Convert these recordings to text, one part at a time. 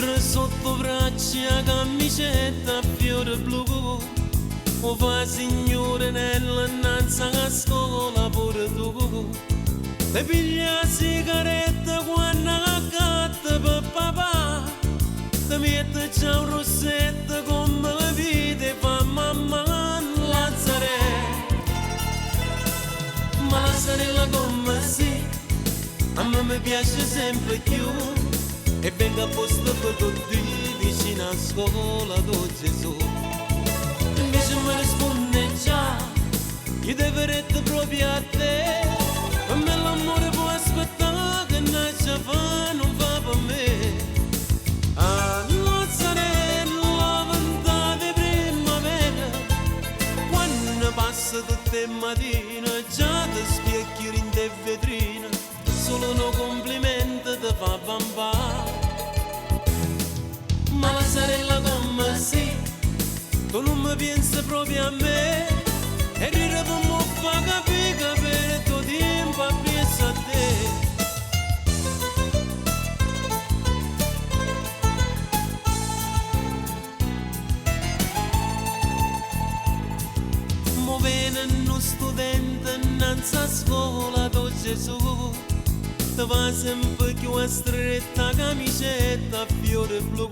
Libro sotto braccia, camicetta, fiore blu. O fa signore nella nanza a scuola pure tu. Te piglia sigaretta quando accatta per papà. Te mette già un rossetto come la vita e fa mamma Lazzarella. Ma Lazzarella come sì, a me mi piace sempre più. E venga a posto per tutti vicino a scuola do Gesù. Invece mi risponde già, io devo proprio a te. Per me l'amore può aspettare, che nasce fa non fa per me. A Lazzarella ventata di primavera, quando passa tutte le mattine, già ti spiecchi in te vetrina. Solo un complimento ti fa bambà. Ma Lazzarella come sì, tu non mi pensi proprio a me. E rire per me fa capire che per il tuo tempo penso a te. Mo viene uno studente innanzi a scuola do Gesù. Te va sempre più a stretta camicetta fiore blu.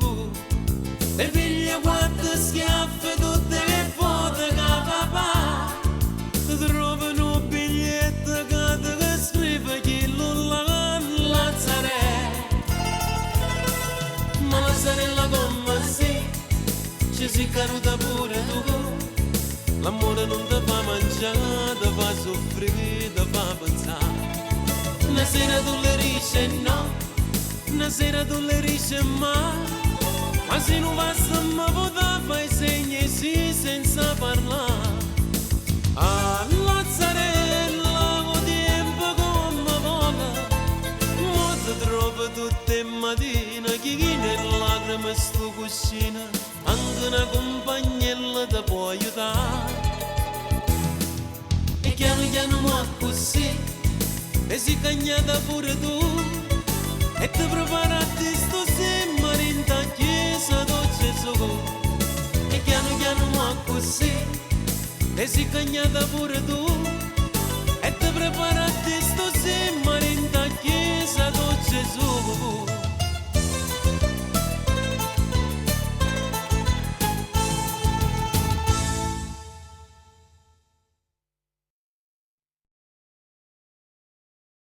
E piglia quattro schiaffe tutte le foto che papà. Ti trovano un biglietto che ti scrive chi lo Lazzarella. Ma Lazzarella come sì, ci si caruta pure tu. L'amore non ti fa mangiare, ti fa soffrire, ti fa pensare. Una sera tu le dici no, una sera tu le dici ma. Ma se non basta mi potrà fare segni sì senza parlare. A Lazzarella con tempo come vola. Mo ti trovo tutte le mattine chi nelle lacrime sto cuscino. Anche una compagnella ti può aiutare. E piano piano ma così e si cagnata pure tu. E ti preparati sto semmare in ta chiesa do Gesù. E piano piano ma così e si cagnata pure tu. E ti preparati sto semmare